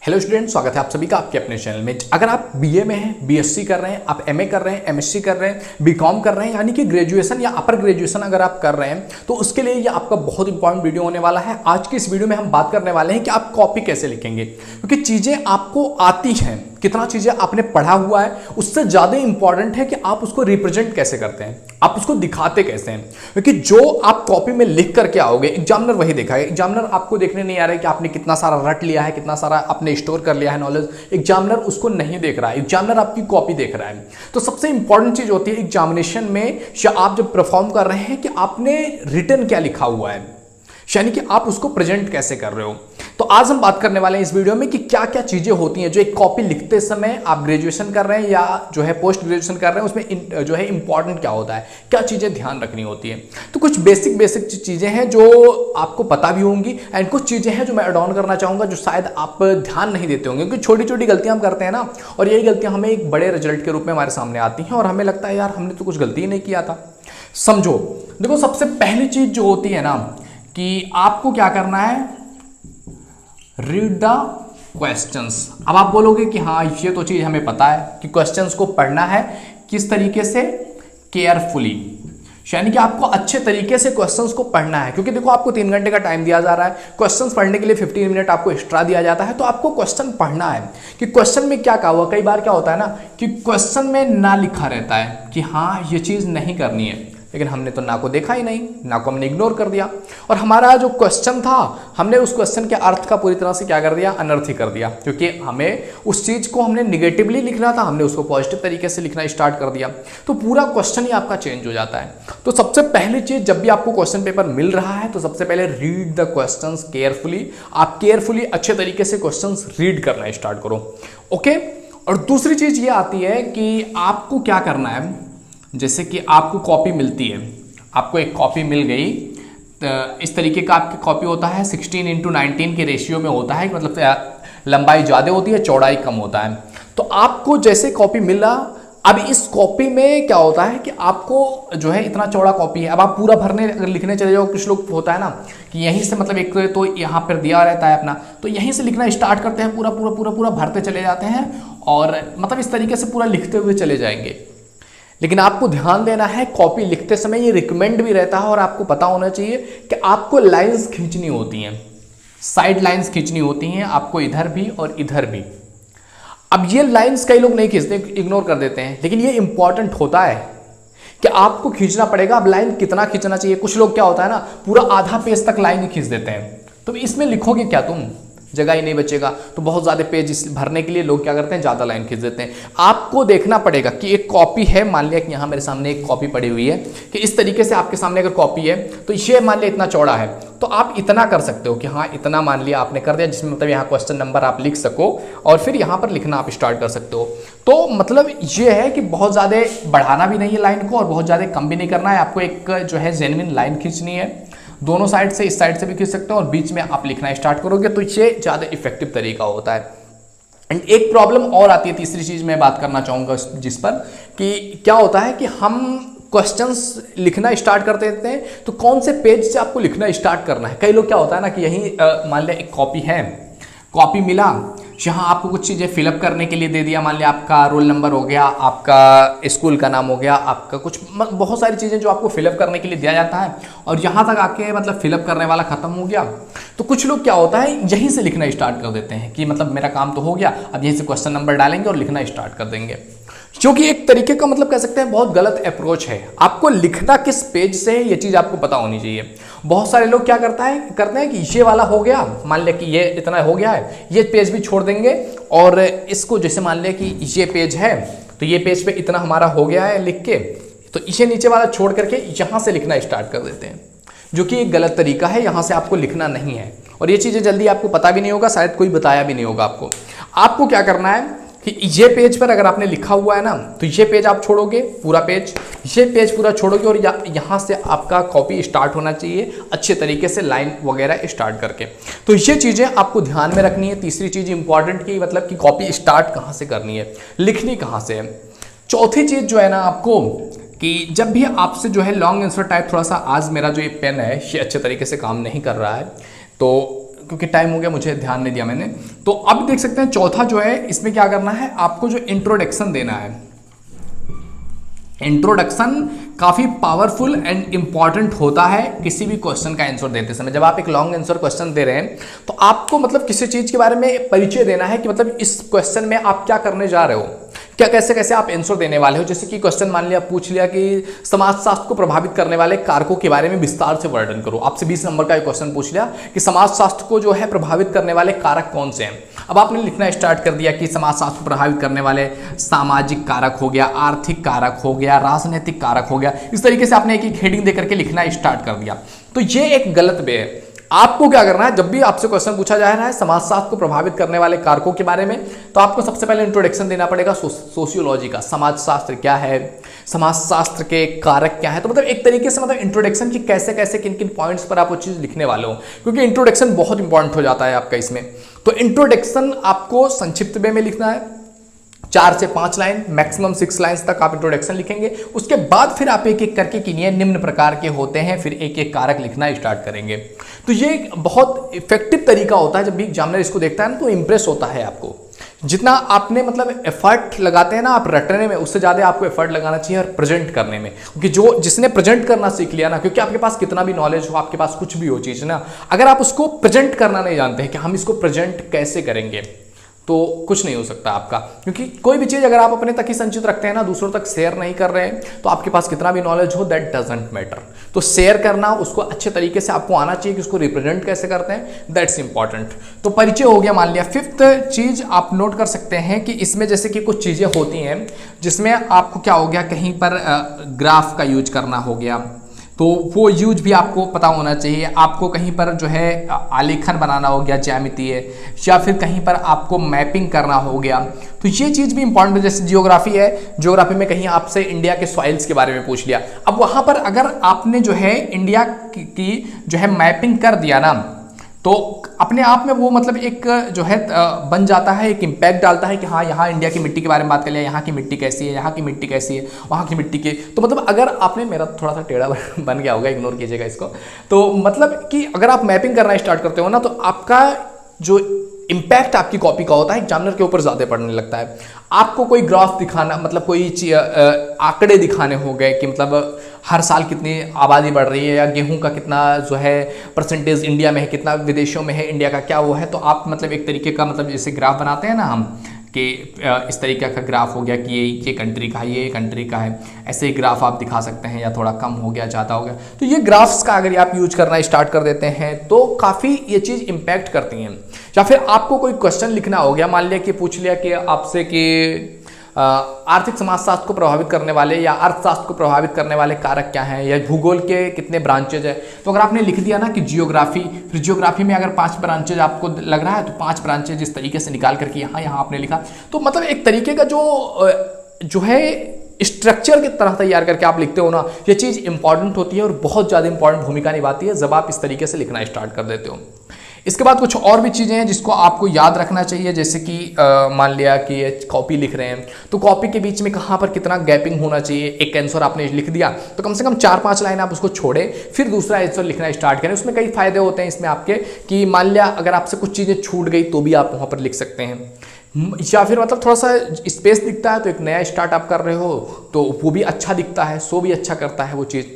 Hello student, स्वागत है आप सभी का आपके अपने चैनल में। अगर आप बीए में हैं, बीएससी कर रहे हैं, आप एमए कर रहे हैं, एमएससी कर रहे हैं, बीकॉम कर रहे हैं, यानी कि ग्रेजुएशन या अपर ग्रेजुएशन अगर आप कर रहे हैं तो उसके लिए ये आपका बहुत इंपॉर्टेंट वीडियो होने वाला है। आज की इस वीडियो में हम बात करने वाले हैं कि आप कॉपी कैसे लिखेंगे, क्योंकि चीज़ें आपको आती हैं, कितना चीज़ें आपने पढ़ा हुआ है, उससे ज़्यादा इंपॉर्टेंट है कि आप उसको रिप्रेजेंट कैसे करते हैं, आप उसको दिखाते कैसे हैं। क्योंकि जो आप कॉपी में लिख करके आओगे, एग्जामिनर वही देखा है। एग्जामिनर आपको देखने नहीं आ रहा है कि आपने कितना सारा रट लिया है, कितना सारा आपने स्टोर कर लिया है नॉलेज। एग्जामिनर उसको नहीं देख रहा है, एग्जामिनर आपकी कॉपी देख रहा है। तो सबसे इंपॉर्टेंट चीज़ होती है एग्जामिनेशन में या आप जब परफॉर्म कर रहे हैं कि आपने रिटन क्या लिखा हुआ है, यानी कि आप उसको प्रेजेंट कैसे कर रहे हो। तो आज हम बात करने वाले हैं इस वीडियो में कि क्या क्या चीजें होती हैं जो एक कॉपी लिखते समय, आप ग्रेजुएशन कर रहे हैं या जो है पोस्ट ग्रेजुएशन कर रहे हैं, उसमें जो है इंपॉर्टेंट क्या होता है, क्या चीजें ध्यान रखनी होती है। तो कुछ बेसिक चीजें हैं जो आपको पता भी होंगी एंड कुछ चीजें हैं जो मैं ऐड ऑन करना चाहूंगा जो शायद आप ध्यान नहीं देते होंगे, क्योंकि छोटी छोटी गलतियां हम करते हैं ना, और यही गलतियां हमें एक बड़े रिजल्ट के रूप में हमारे सामने आती हैं और हमें लगता है यार हमने तो कुछ गलती ही नहीं किया था। समझो, देखो सबसे पहली चीज जो होती है ना कि आपको क्या करना है, रीड द क्वेश्चंस। अब आप बोलोगे कि हाँ ये तो चीज़ हमें पता है कि क्वेश्चंस को पढ़ना है किस तरीके से, केयरफुली, यानी कि आपको अच्छे तरीके से क्वेश्चंस को पढ़ना है। क्योंकि देखो आपको 3 घंटे का टाइम दिया जा रहा है, क्वेश्चंस पढ़ने के लिए 15 मिनट आपको एक्स्ट्रा दिया जाता है, तो आपको क्वेश्चन पढ़ना है कि क्वेश्चन में क्या कहा हुआ। कई बार क्या होता है ना कि क्वेश्चन में ना लिखा रहता है कि हाँ ये चीज़ नहीं करनी है, लेकिन हमने तो ना को देखा ही नहीं, ना को हमने इग्नोर कर दिया, और हमारा जो क्वेश्चन था हमने उस क्वेश्चन के अर्थ का पूरी तरह से क्या कर दिया, अनर्थ ही कर दिया। क्योंकि हमें उस चीज़ को हमने निगेटिवली लिखना था, हमने उसको पॉजिटिव तरीके से लिखना स्टार्ट कर दिया, तो पूरा क्वेश्चन ही आपका चेंज हो जाता है। तो सबसे पहली चीज़, जब भी आपको क्वेश्चन पेपर मिल रहा है तो सबसे पहले रीड द क्वेश्चन केयरफुली। आप केयरफुली अच्छे तरीके से क्वेश्चन रीड करना स्टार्ट करो, ओके। और दूसरी चीज़ ये आती है कि आपको क्या करना है, जैसे कि आपको कॉपी मिलती है, आपको एक कॉपी मिल गई, तो इस तरीके का आपकी कॉपी होता है 16:19 के रेशियो में होता है, मतलब लंबाई ज़्यादा होती है, चौड़ाई कम होता है। तो आपको जैसे कॉपी मिला, अब इस कॉपी में क्या होता है कि आपको जो है इतना चौड़ा कॉपी है, अब आप पूरा भरने अगर लिखने चले जाओ, कुछ लोग होता है ना कि यहीं से, मतलब एक तो यहाँ पर दिया रहता है अपना, तो यहीं से लिखना स्टार्ट करते हैं, पूरा पूरा पूरा पूरा भरते चले जाते हैं और मतलब इस तरीके से पूरा लिखते हुए चले जाएंगे। लेकिन आपको ध्यान देना है, कॉपी लिखते समय ये रिकमेंड भी रहता है और आपको पता होना चाहिए कि आपको लाइंस खींचनी होती हैं, साइड लाइंस खींचनी होती हैं आपको, इधर भी और इधर भी। अब ये लाइंस कई लोग नहीं खींचते, इग्नोर कर देते हैं, लेकिन ये इंपॉर्टेंट होता है कि आपको खींचना पड़ेगा। अब लाइन कितना खींचना चाहिए, कुछ लोग क्या होता है ना पूरा आधा पेज तक लाइन ही खींच देते हैं, तो इसमें लिखोगे क्या, तुम जगह ही नहीं बचेगा। तो बहुत ज़्यादा पेज भरने के लिए लोग क्या करते हैं, ज़्यादा लाइन खींच देते हैं। आपको देखना पड़ेगा कि एक कॉपी है, मान लिया कि यहाँ मेरे सामने एक कॉपी पड़ी हुई है, कि इस तरीके से आपके सामने अगर कॉपी है तो ये मान लिया इतना चौड़ा है, तो आप इतना कर सकते हो कि हाँ इतना मान लिया आपने कर दिया, जिसमें मतलब यहाँ क्वेश्चन नंबर आप लिख सको और फिर यहाँ पर लिखना आप स्टार्ट कर सकते हो। तो मतलब ये है कि बहुत ज़्यादा बढ़ाना भी नहीं है लाइन को और बहुत ज़्यादा कम भी नहीं करना है, आपको एक जो है जेन्युइन लाइन खींचनी है। दोनों साइड से, इस साइड से भी खींच सकते हो और बीच में आप लिखना स्टार्ट करोगे तो ये ज़्यादा इफेक्टिव तरीका होता है। एंड एक प्रॉब्लम और आती है, तीसरी चीज़ मैं बात करना चाहूँगा जिस पर, कि क्या होता है कि हम क्वेश्चंस लिखना स्टार्ट कर देते हैं, तो कौन से पेज से आपको लिखना स्टार्ट करना है। कई लोग क्या होता है ना कि यहीं मान लिया एक कॉपी है, कॉपी मिला, यहाँ आपको कुछ चीज़ें फिलअप करने के लिए दे दिया, मान लिया आपका रोल नंबर हो गया, आपका स्कूल का नाम हो गया, आपका कुछ बहुत सारी चीज़ें जो आपको फिलअप करने के लिए दिया जाता है, और यहाँ तक आके मतलब फिलअप करने वाला ख़त्म हो गया। तो कुछ लोग क्या होता है यहीं से लिखना स्टार्ट कर देते हैं कि मतलब मेरा काम तो हो गया, अब यहीं से क्वेश्चन नंबर डालेंगे और लिखना स्टार्ट कर देंगे, जो कि एक तरीके का मतलब कह सकते हैं बहुत गलत अप्रोच है। आपको लिखना किस पेज से है ये चीज़ आपको पता होनी चाहिए। बहुत सारे लोग क्या करते हैं कि ये वाला हो गया, मान लिया कि ये इतना हो गया है, ये पेज भी छोड़ देंगे और इसको जैसे मान लिया कि ये पेज है तो ये पेज पे इतना हमारा हो गया है लिख के, तो इसे नीचे वाला छोड़ करके यहाँ से लिखना स्टार्ट कर देते हैं, जो कि एक गलत तरीका है। यहाँ से आपको लिखना नहीं है और ये चीज़ें जल्दी आपको पता भी नहीं होगा, शायद कोई बताया भी नहीं होगा आपको। आपको क्या करना है कि ये पेज पर अगर आपने लिखा हुआ है ना तो ये पेज आप छोड़ोगे, पूरा पेज, ये पेज पूरा छोड़ोगे और यहाँ से आपका कॉपी स्टार्ट होना चाहिए अच्छे तरीके से, लाइन वगैरह स्टार्ट करके। तो ये चीज़ें आपको ध्यान में रखनी है। तीसरी चीज़ इंपॉर्टेंट की मतलब कि कॉपी स्टार्ट कहाँ से करनी है, लिखनी कहाँ से है। चौथी चीज़ जो है ना आपको, कि जब भी आपसे जो है लॉन्ग आंसर टाइप, थोड़ा सा आज मेरा जो ये पेन है ये अच्छे तरीके से काम नहीं कर रहा है, तो क्योंकि टाइम हो गया, मुझे ध्यान नहीं दिया मैंने। तो अब देख सकते हैं चौथा जो है, इसमें क्या करना है, आपको जो इंट्रोडक्शन देना है। इंट्रोडक्शन काफी पावरफुल एंड इंपॉर्टेंट होता है किसी भी क्वेश्चन का आंसर देते समय। जब आप एक लॉन्ग आंसर क्वेश्चन दे रहे हैं तो आपको मतलब किसी चीज के बारे में परिचय देना है कि मतलब इस क्वेश्चन में आप क्या करने जा रहे हो, क्या कैसे कैसे आप आंसर देने वाले हो। जैसे कि क्वेश्चन मान लिया पूछ लिया कि समाजशास्त्र को प्रभावित करने वाले कारकों के बारे में विस्तार से वर्णन करो। आपसे 20 नंबर का एक क्वेश्चन पूछ लिया कि समाजशास्त्र को जो है प्रभावित करने वाले कारक कौन से हैं। अब आपने लिखना स्टार्ट कर दिया कि समाजशास्त्र को प्रभावित करने वाले सामाजिक कारक हो गया, आर्थिक कारक हो गया, राजनीतिक कारक हो गया। इस तरीके से आपने एक एक हेडिंग देकर के लिखना स्टार्ट कर दिया। तो ये एक गलत वे है। आपको क्या करना है, जब भी आपसे क्वेश्चन पूछा जा रहा है समाजशास्त्र को प्रभावित करने वाले कारकों के बारे में, तो आपको सबसे पहले इंट्रोडक्शन देना पड़ेगा सोशियोलॉजी का। समाजशास्त्र क्या है, समाजशास्त्र के कारक क्या है। तो मतलब एक तरीके से मतलब इंट्रोडक्शन की कैसे कैसे किन किन पॉइंट्स पर आप वो चीज लिखने वाले हो, क्योंकि इंट्रोडक्शन बहुत इंपॉर्टेंट हो जाता है आपका इसमें। तो इंट्रोडक्शन आपको संक्षिप्त वे में लिखना है, 4 से 5 लाइन, मैक्सिमम 6 लाइंस तक आप इंट्रोडक्शन लिखेंगे। उसके बाद फिर आप एक एक करके किन्हीं निम्न प्रकार के होते हैं, फिर एक एक कारक लिखना स्टार्ट करेंगे। तो ये बहुत इफेक्टिव तरीका होता है। जब भी एग्जामिनर इसको देखता है ना तो इंप्रेस होता है आपको। जितना आपने मतलब एफर्ट लगाते हैं ना आप रटने में, उससे ज़्यादा आपको एफर्ट लगाना चाहिए और प्रेजेंट करने में। क्योंकि जो जिसने प्रेजेंट करना सीख लिया ना, क्योंकि आपके पास कितना भी नॉलेज हो, आपके पास कुछ भी हो चीज़ ना, अगर आप उसको प्रेजेंट करना नहीं जानते हैं कि हम इसको प्रेजेंट कैसे करेंगे, तो कुछ नहीं हो सकता आपका। क्योंकि कोई भी चीज़ अगर आप अपने तक ही संचित रखते हैं ना, दूसरों तक शेयर नहीं कर रहे हैं, तो आपके पास कितना भी नॉलेज हो दैट डजंट मैटर। तो शेयर करना, उसको अच्छे तरीके से आपको आना चाहिए कि उसको रिप्रेजेंट कैसे करते हैं, दैट्स इंपॉर्टेंट। तो परिचय हो गया मान लिया। फिफ्थ चीज आप नोट कर सकते हैं कि इसमें जैसे कि कुछ चीज़ें होती हैं जिसमें आपको क्या हो गया, कहीं पर ग्राफ का यूज करना हो गया, तो वो यूज भी आपको पता होना चाहिए। आपको कहीं पर जो है आलेखन बनाना हो गया ज्यामितीय, या फिर कहीं पर आपको मैपिंग करना हो गया, तो ये चीज़ भी इंपॉर्टेंट है। जैसे जियोग्राफी है, जियोग्राफी में कहीं आपसे इंडिया के सॉइल्स के बारे में पूछ लिया। अब वहाँ पर अगर आपने जो है इंडिया की जो है मैपिंग कर दिया ना, तो अपने आप में वो मतलब एक जो है बन जाता है, एक इम्पैक्ट डालता है कि हाँ यहाँ इंडिया की मिट्टी के बारे में बात कर लिया, यहाँ की मिट्टी कैसी है, यहाँ की मिट्टी कैसी है, वहाँ की मिट्टी की। तो मतलब अगर आपने, मेरा थोड़ा सा टेढ़ा बन गया होगा, इग्नोर कीजिएगा इसको। तो मतलब कि अगर आप मैपिंग करना स्टार्ट करते हो ना, तो आपका जो इम्पैक्ट आपकी कॉपी का होता है एग्जामिनर के ऊपर ज़्यादा पड़ने लगता है। आपको कोई ग्राफ दिखाना, मतलब कोई आंकड़े दिखाने हो गए कि मतलब हर साल कितनी आबादी बढ़ रही है, या गेहूं का कितना जो है परसेंटेज इंडिया में है, कितना विदेशों में है, इंडिया का क्या वो है। तो आप मतलब एक तरीके का मतलब जैसे ग्राफ बनाते हैं ना हम, कि इस तरीके का ग्राफ हो गया कि ये कंट्री का है, ये कंट्री का है, ऐसे ही ग्राफ आप दिखा सकते हैं, या थोड़ा कम हो गया, ज़्यादा हो गया। तो ये ग्राफ्स का अगर आप यूज करना स्टार्ट कर देते हैं तो काफ़ी ये चीज़ इम्पैक्ट करती हैं। या फिर आपको कोई क्वेश्चन लिखना हो गया, मान लिया कि पूछ लिया कि आपसे कि आर्थिक समाजशास्त्र को प्रभावित करने वाले या अर्थशास्त्र को प्रभावित करने वाले कारक क्या हैं, या भूगोल के कितने ब्रांचेज है। तो अगर आपने लिख दिया ना कि जियोग्राफी, फिर जियोग्राफी में अगर 5 ब्रांचेज आपको लग रहा है, तो 5 ब्रांचेज इस तरीके से निकाल करके यहाँ आपने लिखा। तो मतलब एक तरीके का जो है स्ट्रक्चर की तरह तैयार करके आप लिखते हो ना, ये चीज़ इंपॉर्टेंट होती है और बहुत ज़्यादा इंपॉर्टेंट भूमिका निभाती है जब आप इस तरीके से लिखना स्टार्ट कर देते हो। इसके बाद कुछ और भी चीज़ें हैं जिसको आपको याद रखना चाहिए। जैसे कि मान लिया कि कॉपी लिख रहे हैं, तो कॉपी के बीच में कहाँ पर कितना गैपिंग होना चाहिए। एक आंसर आपने लिख दिया तो कम से कम 4-5 लाइन आप उसको छोड़ें, फिर दूसरा आंसर लिखना स्टार्ट करें। उसमें कई फायदे होते हैं इसमें आपके, कि मान लिया अगर आपसे कुछ चीज़ें छूट गई तो भी आप वहाँ पर लिख सकते हैं, या फिर मतलब थोड़ा सा स्पेस दिखता है तो एक नया स्टार्ट आप कर रहे हो तो वो भी अच्छा दिखता है, सो भी अच्छा करता है वो चीज़।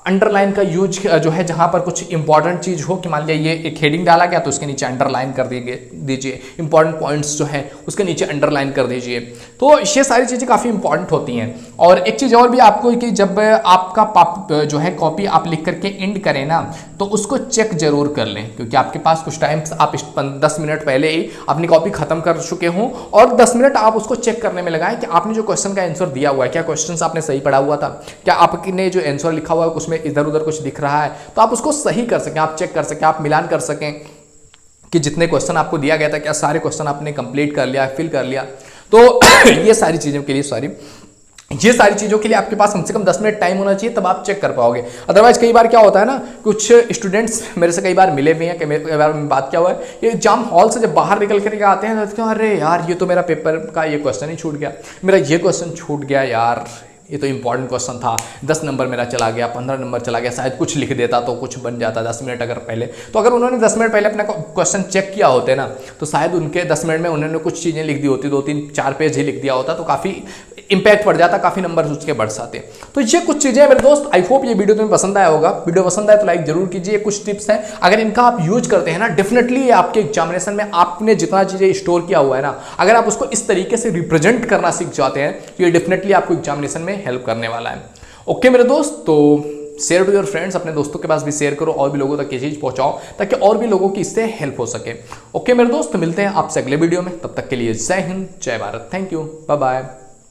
अंडरलाइन का यूज जो है, जहाँ पर कुछ इंपॉर्टेंट चीज़ हो, कि मान लिया ये एक हेडिंग डाला गया तो उसके नीचे अंडरलाइन कर दीजिए, इंपॉर्टेंट पॉइंट्स जो है उसके नीचे अंडरलाइन कर दीजिए। तो ये सारी चीज़ें काफ़ी इंपॉर्टेंट होती हैं। और एक चीज़ और भी आपको, कि जब आपका जो है कॉपी आप लिख करके एंड करें ना, तो उसको चेक जरूर कर लें, क्योंकि आपके पास कुछ टाइम आप 10 मिनट पहले ही अपनी कॉपी खत्म कर चुके हों, और 10 मिनट आप उसको चेक करने में लगाएं कि आपने जो क्वेश्चन का आंसर दिया हुआ है, क्या क्वेश्चन आपने सही पढ़ा हुआ था, क्या आपने जो आंसर लिखा हुआ है उसमें इधर उधर कुछ दिख रहा है, तो आप उसको सही कर सकें, आप चेक कर सकें, आप मिलान कर सकें कि जितने क्वेश्चन आपको दिया गया था क्या सारे क्वेश्चन आपने कंप्लीट कर लिया, फिल कर लिया। तो ये सारी चीज़ों के लिए आपके पास कम से कम 10 मिनट टाइम होना चाहिए, तब आप चेक कर पाओगे। अदरवाइज कई बार क्या होता है ना, कुछ स्टूडेंट्स मेरे से कई बार मिले भी हैं, कई बार बात क्या हुआ है, ये एग्जाम हॉल से जब बाहर निकल करके आते हैं तो अरे यार ये तो मेरा पेपर का ये क्वेश्चन ही छूट गया, मेरा ये क्वेश्चन छूट गया यार, ये तो इंपॉर्टेंट क्वेश्चन था, 10 नंबर मेरा चला गया, 15 नंबर चला गया, शायद कुछ लिख देता तो कुछ बन जाता 10 मिनट अगर पहले। तो अगर उन्होंने 10 मिनट पहले अपना क्वेश्चन चेक किया होते ना, तो शायद उनके 10 मिनट में उन्होंने कुछ चीज़ें लिख दी होती, 2-3-4 पेज ही लिख दिया होता, तो काफ़ी इंपैक्ट पड़ जाता, काफ़ी नंबर उसके बढ़ जाते। तो ये कुछ चीज़ें मेरे दोस्त, आई होप ये वीडियो तुम्हें पसंद आया होगा। वीडियो पसंद आए तो लाइक जरूर कीजिए। कुछ टिप्स हैं, अगर इनका आप यूज करते हैं ना, डेफिनेटली आपके एग्जामिनेशन में आपने जितना चीज़ें स्टोर किया हुआ है ना, अगर आप उसको इस तरीके से रिप्रेजेंट करना सीख जाते हैं तो ये डेफिनेटली आपको एग्जामिनेशन में हेल्प करने वाला है। ओके मेरे दोस्त, तो शेयर टू योर फ्रेंड्स, अपने दोस्तों के पास भी शेयर करो, और भी लोगों तक ये चीज़ पहुंचाओ ताकि और भी लोगों की इससे हेल्प हो सके। ओके मेरे दोस्त, मिलते हैं आपसे अगले वीडियो में, तब तक के लिए जय हिंद, जय Bharat, thank you, bye bye.